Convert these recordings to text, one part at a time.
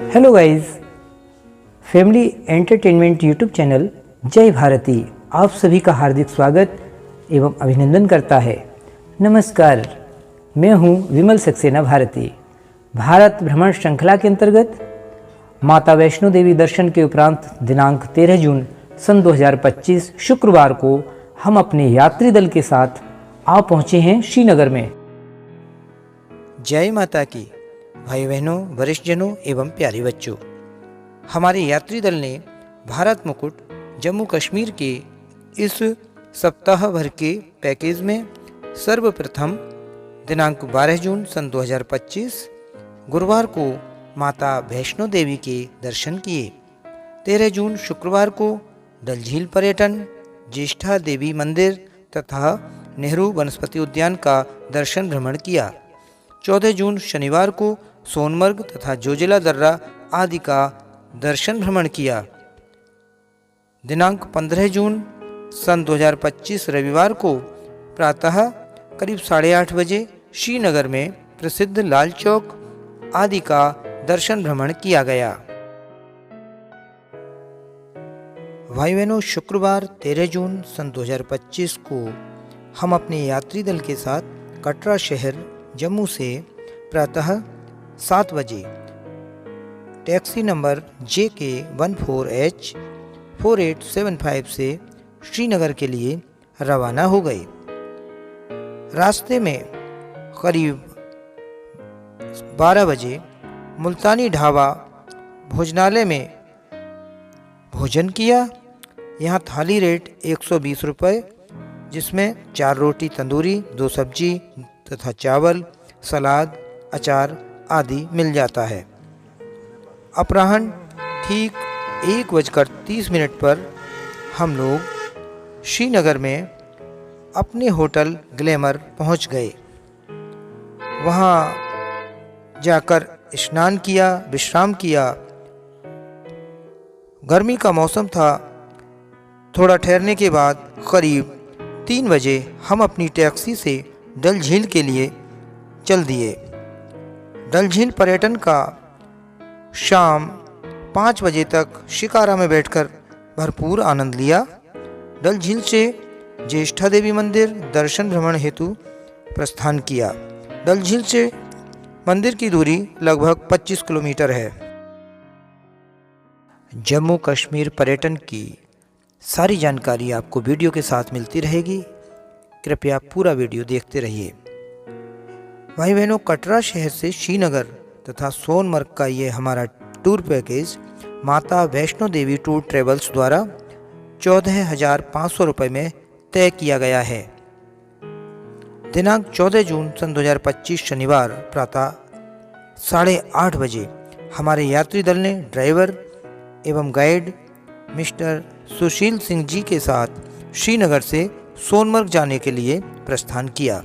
Hello guys, family entertainment YouTube channel जय भारती आप सभी का हार्दिक स्वागत एवं अभिनंदन करता है। नमस्कार, मैं हूं विमल सक्सेना भारती। भारत भ्रमण श्रृंखला के अंतर्गत माता वैष्णो देवी दर्शन के उपरांत दिनांक 13 जून सन 2025 शुक्रवार को हम अपने यात्री दल के साथ आ पहुंचे हैं श्रीनगर में। जय माता की भाई बहनों, वरिष्ठजनों एवं प्यारे बच्चों, हमारे यात्री दल ने भारत मुकुट जम्मू कश्मीर के इस सप्ताह भर के पैकेज में सर्वप्रथम दिनांक 12 जून सन 2025 गुरुवार को माता वैष्णो देवी के दर्शन किए। 13 जून शुक्रवार को डल झील पर्यटन, ज्येष्ठा देवी मंदिर तथा नेहरू वनस्पति उद्यान का दर्शन भ्रमण किया। 14 जून शनिवार को सोनमर्ग तथा जोजिला दर्रा आदि का दर्शन भ्रमण किया। दिनांक 15 जून सन 2025 रविवार को प्रातः करीब 8:30 बजे श्रीनगर में प्रसिद्ध लाल चौक आदि का दर्शन भ्रमण किया गया। भाई बहनों, शुक्रवार 13 जून सन 2025 को हम अपने यात्री दल के साथ कटरा शहर जम्मू से प्रातः 7 बजे टैक्सी नंबर JK 14H 4875 से श्रीनगर के लिए रवाना हो गए। रास्ते में करीब 12 बजे मुल्तानी ढाबा भोजनालय में भोजन किया। यहाँ थाली रेट 120 रुपये, जिसमें 4 रोटी तंदूरी, 2 सब्जी तथा चावल, सलाद, अचार आदि मिल जाता है। अपराह्न ठीक 1:30 पर हम लोग श्रीनगर में अपने होटल ग्लैमर पहुंच गए। वहां जाकर स्नान किया, विश्राम किया। गर्मी का मौसम था। थोड़ा ठहरने के बाद करीब 3 बजे हम अपनी टैक्सी से डल झील के लिए चल दिए। डल झील पर्यटन का शाम 5 बजे तक शिकारा में बैठकर भरपूर आनंद लिया। डल झील से ज्येष्ठा देवी मंदिर दर्शन भ्रमण हेतु प्रस्थान किया। डल झील से मंदिर की दूरी लगभग 25 किलोमीटर है। जम्मू कश्मीर पर्यटन की सारी जानकारी आपको वीडियो के साथ मिलती रहेगी। कृपया पूरा वीडियो देखते रहिए। भाई बहनों, कटरा शहर से श्रीनगर तथा सोनमर्ग का ये हमारा टूर पैकेज माता वैष्णो देवी टूर ट्रेवल्स द्वारा 14,500 रुपये में तय किया गया है। दिनांक 14 जून सन 2025 शनिवार प्रातः 8:30 बजे हमारे यात्री दल ने ड्राइवर एवं गाइड मिस्टर सुशील सिंह जी के साथ श्रीनगर से सोनमर्ग जाने के लिए प्रस्थान किया।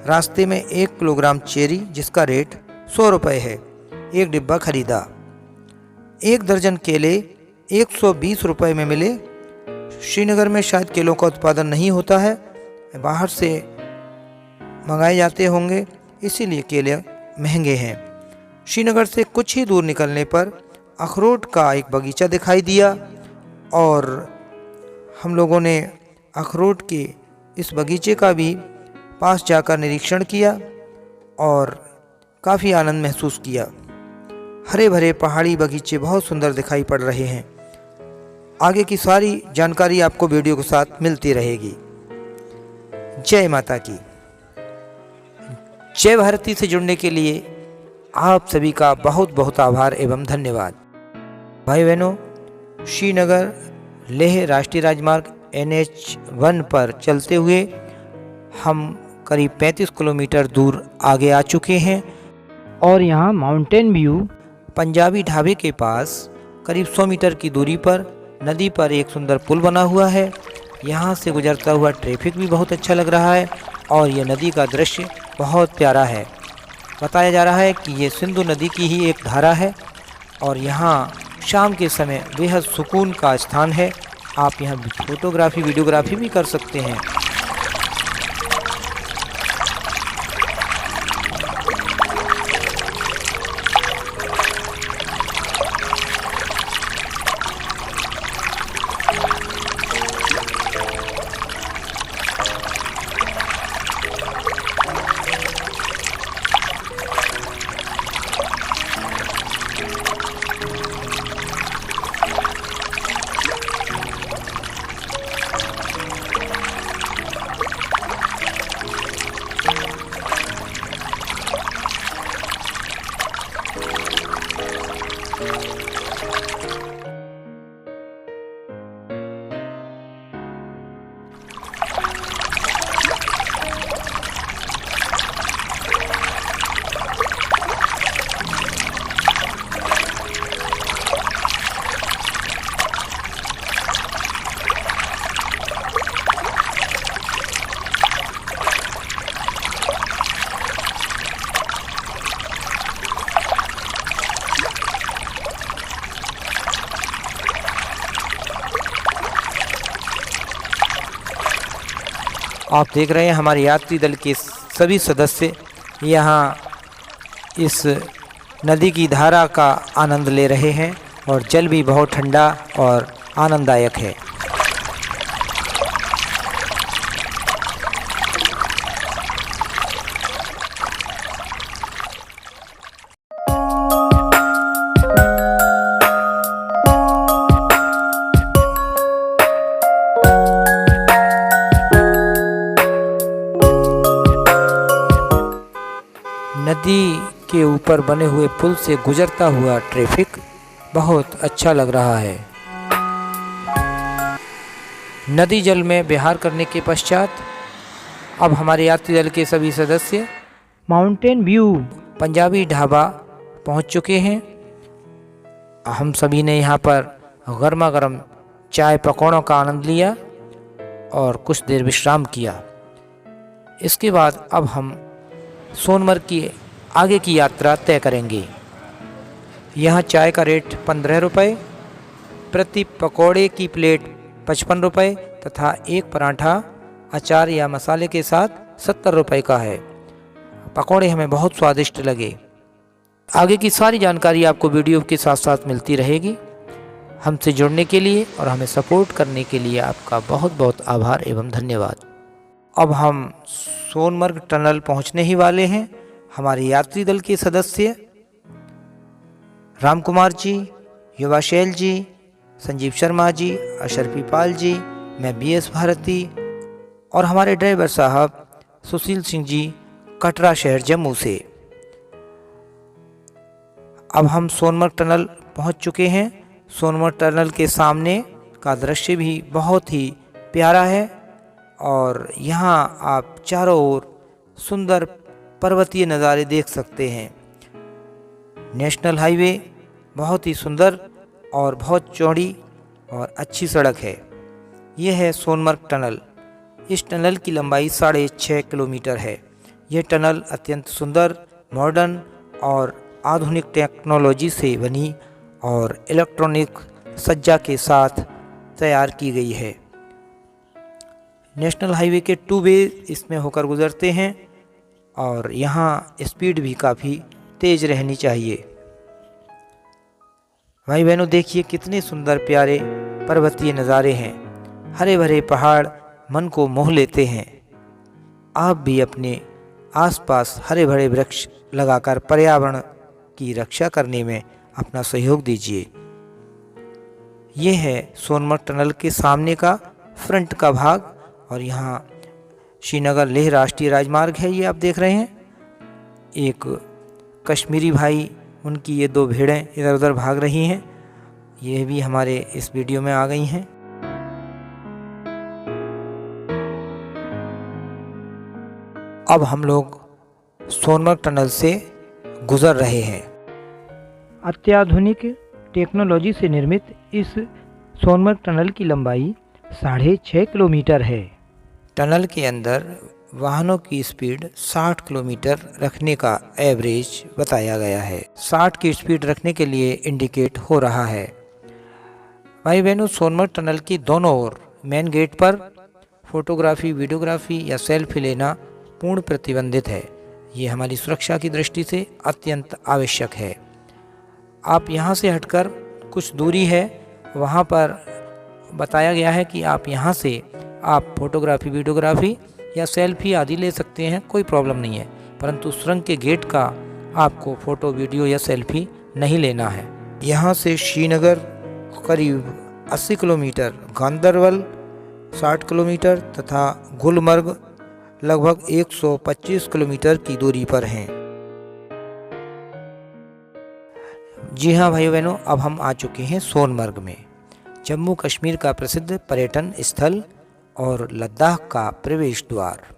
रास्ते में 1 किलोग्राम चेरी, जिसका रेट 100 रुपये है, 1 डिब्बा खरीदा। 1 दर्जन केले 120 रुपये में मिले। श्रीनगर में शायद केलों का उत्पादन नहीं होता है, बाहर से मंगाए जाते होंगे, इसीलिए केले महंगे हैं। श्रीनगर से कुछ ही दूर निकलने पर अखरोट का एक बगीचा दिखाई दिया और हम लोगों ने अखरोट के इस बगीचे का भी पास जाकर निरीक्षण किया और काफ़ी आनंद महसूस किया। हरे भरे पहाड़ी बगीचे बहुत सुंदर दिखाई पड़ रहे हैं। आगे की सारी जानकारी आपको वीडियो के साथ मिलती रहेगी। जय माता की। जय भारती से जुड़ने के लिए आप सभी का बहुत बहुत आभार एवं धन्यवाद। भाई बहनों, श्रीनगर लेह राष्ट्रीय राजमार्ग NH1 पर चलते हुए हम करीब 35 किलोमीटर दूर आगे आ चुके हैं और यहाँ माउंटेन व्यू पंजाबी ढाबे के पास करीब 100 मीटर की दूरी पर नदी पर एक सुंदर पुल बना हुआ है। यहाँ से गुजरता हुआ ट्रैफिक भी बहुत अच्छा लग रहा है और यह नदी का दृश्य बहुत प्यारा है। बताया जा रहा है कि ये सिंधु नदी की ही एक धारा है और यहाँ शाम के समय बेहद सुकून का स्थान है। आप यहाँ फोटोग्राफी, वीडियोग्राफी भी कर सकते हैं। आप देख रहे हैं हमारे यात्री दल के सभी सदस्य यहाँ इस नदी की धारा का आनंद ले रहे हैं और जल भी बहुत ठंडा और आनंददायक है। नदी के ऊपर बने हुए पुल से गुजरता हुआ ट्रैफिक बहुत अच्छा लग रहा है। नदी जल में विहार करने के पश्चात अब हमारे यात्री दल के सभी सदस्य माउंटेन व्यू पंजाबी ढाबा पहुंच चुके हैं। हम सभी ने यहाँ पर गर्मा गर्म चाय पकौड़ों का आनंद लिया और कुछ देर विश्राम किया। इसके बाद अब हम सोनमर्ग की आगे की यात्रा तय करेंगे। यहाँ चाय का रेट 15 रुपये, प्रति पकौड़े की प्लेट 55 रुपये तथा एक पराठा अचार या मसाले के साथ 70 रुपये का है। पकौड़े हमें बहुत स्वादिष्ट लगे। आगे की सारी जानकारी आपको वीडियो के साथ साथ मिलती रहेगी। हमसे जुड़ने के लिए और हमें सपोर्ट करने के लिए आपका बहुत बहुत आभार एवं धन्यवाद। अब हम सोनमर्ग टनल पहुंचने ही वाले हैं। हमारे यात्री दल के सदस्य राम कुमार जी, युवाशैल जी, संजीव शर्मा जी, अशरफी पाल जी, मैं BS भारती और हमारे ड्राइवर साहब सुशील सिंह जी कटरा शहर जम्मू से। अब हम सोनमर्ग टनल पहुंच चुके हैं। सोनमर्ग टनल के सामने का दृश्य भी बहुत ही प्यारा है और यहाँ आप चारों ओर सुंदर पर्वतीय नज़ारे देख सकते हैं। नेशनल हाईवे बहुत ही सुंदर और बहुत चौड़ी और अच्छी सड़क है। यह है सोनमर्ग टनल। इस टनल की लंबाई 6.5 किलोमीटर है। यह टनल अत्यंत सुंदर, मॉडर्न और आधुनिक टेक्नोलॉजी से बनी और इलेक्ट्रॉनिक सज्जा के साथ तैयार की गई है। नेशनल हाईवे के 2 वे इसमें होकर गुजरते हैं और यहाँ स्पीड भी काफ़ी तेज़ रहनी चाहिए। भाई बहनों, देखिए कितने सुंदर प्यारे पर्वतीय नज़ारे हैं। हरे भरे पहाड़ मन को मोह लेते हैं। आप भी अपने आसपास हरे भरे वृक्ष लगाकर पर्यावरण की रक्षा करने में अपना सहयोग दीजिए। यह है सोनमर्ग टनल के सामने का फ्रंट का भाग और यहाँ श्रीनगर लेह राष्ट्रीय राजमार्ग है। ये आप देख रहे हैं। एक कश्मीरी भाई, उनकी ये 2 भेड़ें इधर उधर भाग रही हैं। ये भी हमारे इस वीडियो में आ गई हैं। अब हम लोग सोनमर्ग टनल से गुजर रहे हैं। अत्याधुनिक टेक्नोलॉजी से निर्मित इस सोनमर्ग टनल की लंबाई 6.5 किलोमीटर है। टनल के अंदर वाहनों की स्पीड 60 किलोमीटर रखने का एवरेज बताया गया है। 60 की स्पीड रखने के लिए इंडिकेट हो रहा है। भाई बहनों, सोनमर्ग टनल की दोनों ओर मेन गेट पर फोटोग्राफी, वीडियोग्राफी या सेल्फी लेना पूर्ण प्रतिबंधित है। ये हमारी सुरक्षा की दृष्टि से अत्यंत आवश्यक है। आप यहाँ से हटकर कुछ दूरी है, वहाँ पर बताया गया है कि आप यहाँ से आप फोटोग्राफी, वीडियोग्राफी या सेल्फी आदि ले सकते हैं, कोई प्रॉब्लम नहीं है। परंतु सुरंग के गेट का आपको फ़ोटो, वीडियो या सेल्फी नहीं लेना है। यहाँ से श्रीनगर करीब 80 किलोमीटर, गांदरबल 60 किलोमीटर तथा गुलमर्ग लगभग 125 किलोमीटर की दूरी पर हैं। जी हाँ भाइयों बहनों, अब हम आ चुके हैं सोनमर्ग में। जम्मू कश्मीर का प्रसिद्ध पर्यटन स्थल और लद्दाख का प्रवेश द्वार।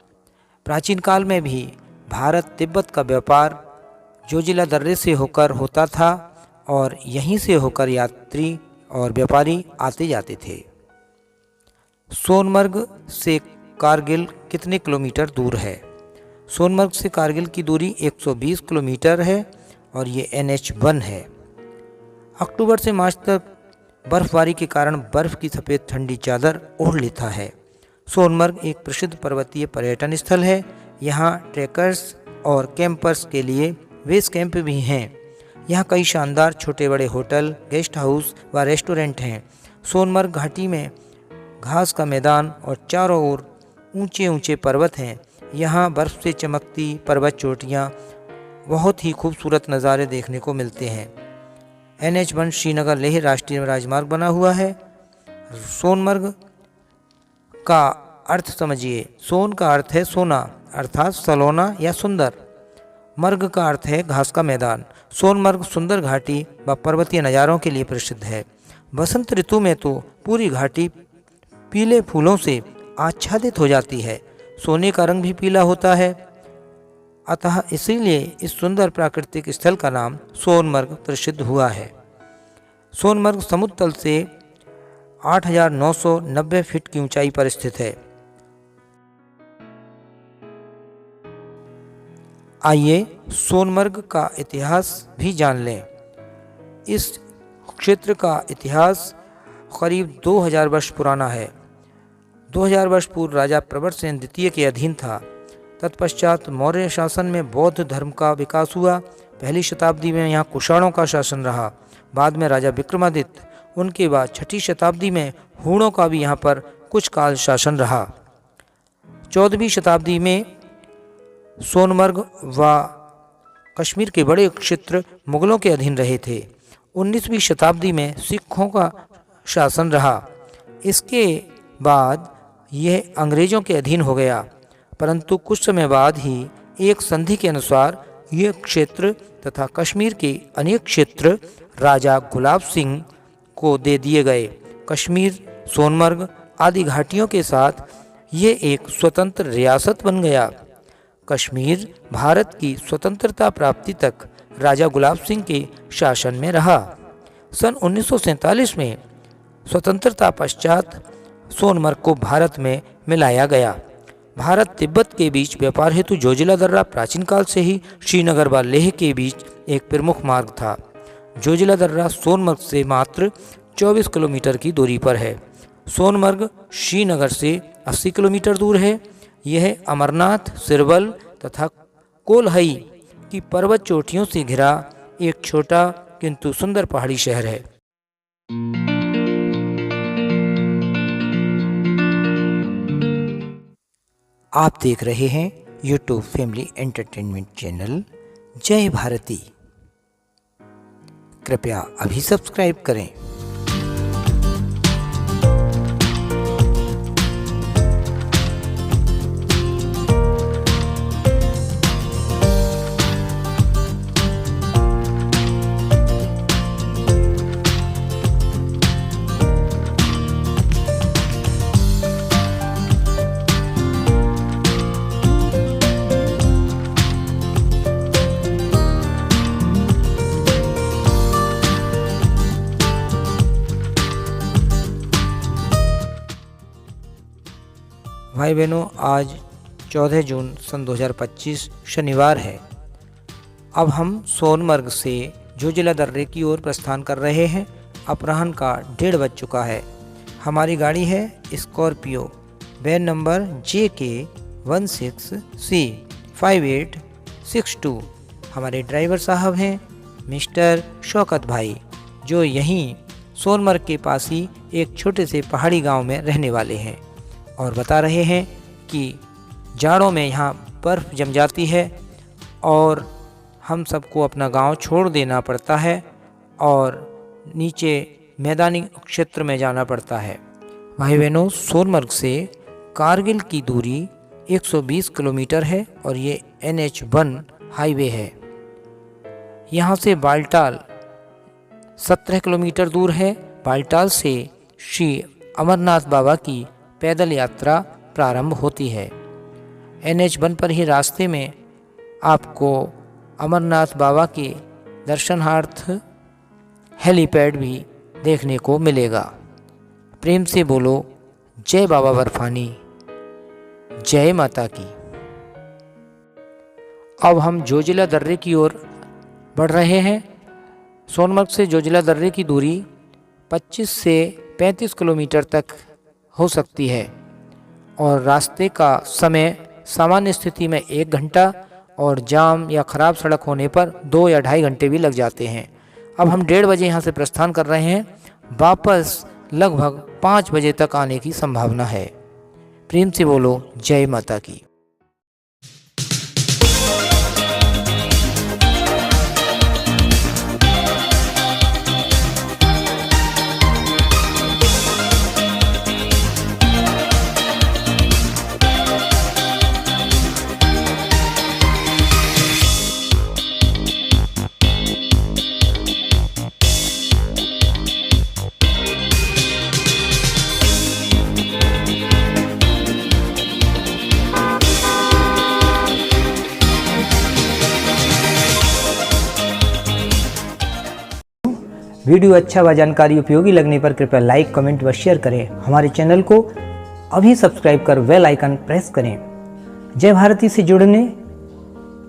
प्राचीन काल में भी भारत तिब्बत का व्यापार जोजिला दर्रे से होकर होता था और यहीं से होकर यात्री और व्यापारी आते जाते थे। सोनमर्ग से कारगिल कितने किलोमीटर दूर है? सोनमर्ग से कारगिल की दूरी 120 किलोमीटर है और ये NH1 है। अक्टूबर से मार्च तक बर्फबारी के कारण बर्फ की सफ़ेद ठंडी चादर ओढ़ लेता है। सोनमर्ग एक प्रसिद्ध पर्वतीय पर्यटन स्थल है। यहाँ ट्रैकर्स और कैंपर्स के लिए बेस कैंप भी हैं। यहाँ कई शानदार छोटे बड़े होटल, गेस्ट हाउस व रेस्टोरेंट हैं। सोनमर्ग घाटी में घास का मैदान और चारों ओर ऊंचे ऊंचे पर्वत हैं। यहाँ बर्फ़ से चमकती पर्वत चोटियाँ, बहुत ही खूबसूरत नज़ारे देखने को मिलते हैं। NH1 श्रीनगर लेह राष्ट्रीय राजमार्ग बना हुआ है। सोनमर्ग का अर्थ समझिए। सोन का अर्थ है सोना अर्थात सलोना या सुंदर। मर्ग का अर्थ है घास का मैदान। सोनमर्ग सुंदर घाटी व पर्वतीय नज़ारों के लिए प्रसिद्ध है। बसंत ऋतु में तो पूरी घाटी पीले फूलों से आच्छादित हो जाती है। सोने का रंग भी पीला होता है, अतः इसीलिए इस सुंदर प्राकृतिक स्थल का नाम सोनमर्ग प्रसिद्ध हुआ है। सोनमर्ग समुद्र तल से 8,990 फीट की ऊंचाई पर स्थित है। आइए सोनमर्ग का इतिहास भी जान लें। इस क्षेत्र का इतिहास करीब 2000 वर्ष पुराना है। 2000 वर्ष पूर्व राजा प्रवरसेन द्वितीय के अधीन था। तत्पश्चात मौर्य शासन में बौद्ध धर्म का विकास हुआ। पहली शताब्दी में यहाँ कुषाणों का शासन रहा। बाद में राजा विक्रमादित्य, उनके बाद छठी शताब्दी में हूणों का भी यहाँ पर कुछ काल शासन रहा। 14वीं शताब्दी में सोनमर्ग व कश्मीर के बड़े क्षेत्र मुगलों के अधीन रहे थे। 19वीं शताब्दी में सिखों का शासन रहा। इसके बाद यह अंग्रेज़ों के अधीन हो गया, परंतु कुछ समय बाद ही एक संधि के अनुसार यह क्षेत्र तथा कश्मीर के अनेक क्षेत्र राजा गुलाब सिंह को दे दिए गए। कश्मीर, सोनमर्ग आदि घाटियों के साथ ये एक स्वतंत्र रियासत बन गया। कश्मीर भारत की स्वतंत्रता प्राप्ति तक राजा गुलाब सिंह के शासन में रहा। सन 1947 में स्वतंत्रता पश्चात सोनमर्ग को भारत में मिलाया गया। भारत तिब्बत के बीच व्यापार हेतु जोजिला दर्रा प्राचीन काल से ही श्रीनगर व लेह के बीच एक प्रमुख मार्ग था। जोजिला दर्रा सोनमर्ग से मात्र 24 किलोमीटर की दूरी पर है। सोनमर्ग श्रीनगर से 80 किलोमीटर दूर है। यह अमरनाथ, सिरवल तथा कोलहई की पर्वत चोटियों से घिरा एक छोटा किंतु सुंदर पहाड़ी शहर है। आप देख रहे हैं यूट्यूब फैमिली एंटरटेनमेंट चैनल जय भारती। कृपया अभी सब्सक्राइब करें। भाई बहनों, आज 14 जून सन 2025 शनिवार है। अब हम सोनमर्ग से जोजिला दर्रे की ओर प्रस्थान कर रहे हैं। अपराह्न का 1:30 बज चुका है। हमारी गाड़ी है Scorpio, van number JK 16C5862। हमारे ड्राइवर साहब हैं मिस्टर शौकत भाई, जो यहीं सोनमर्ग के पास ही एक छोटे से पहाड़ी गांव में रहने वाले हैं और बता रहे हैं कि जाड़ों में यहाँ बर्फ़ जम जाती है और हम सबको अपना गांव छोड़ देना पड़ता है और नीचे मैदानी क्षेत्र में जाना पड़ता है। भाई बहनों, सोनमर्ग से कारगिल की दूरी 120 किलोमीटर है और ये NH1 हाईवे है। यहाँ से बालटाल 17 किलोमीटर दूर है। बालटाल से श्री अमरनाथ बाबा की पैदल यात्रा प्रारंभ होती है। NH1 पर ही रास्ते में आपको अमरनाथ बाबा के दर्शनार्थ हेलीपैड भी देखने को मिलेगा। प्रेम से बोलो जय बाबा बर्फानी, जय माता की। अब हम जोजिला दर्रे की ओर बढ़ रहे हैं। सोनमर्ग से जोजिला दर्रे की दूरी 25 से 35 किलोमीटर तक हो सकती है और रास्ते का समय सामान्य स्थिति में 1 घंटा और जाम या ख़राब सड़क होने पर 2 या 2.5 घंटे भी लग जाते हैं। अब हम 1:30 बजे यहाँ से प्रस्थान कर रहे हैं। वापस लगभग 5 बजे तक आने की संभावना है। प्रेम से बोलो जय माता की। वीडियो अच्छा व जानकारी उपयोगी लगने पर कृपया लाइक, कमेंट व शेयर करें। हमारे चैनल को अभी सब्सक्राइब कर बेल आइकन प्रेस करें। जय भारती से जुड़ने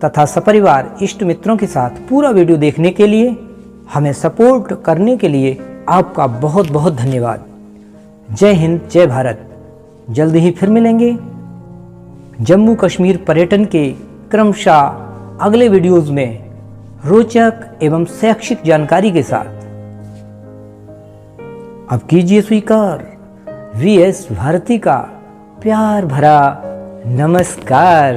तथा सपरिवार इष्ट मित्रों के साथ पूरा वीडियो देखने के लिए, हमें सपोर्ट करने के लिए आपका बहुत बहुत धन्यवाद। जय हिंद, जय भारत। जल्दी ही फिर मिलेंगे जम्मू कश्मीर पर्यटन के क्रमशः अगले वीडियोज़ में रोचक एवं शैक्षिक जानकारी के साथ। अब कीजिए स्वीकार VS भारती का प्यार भरा नमस्कार।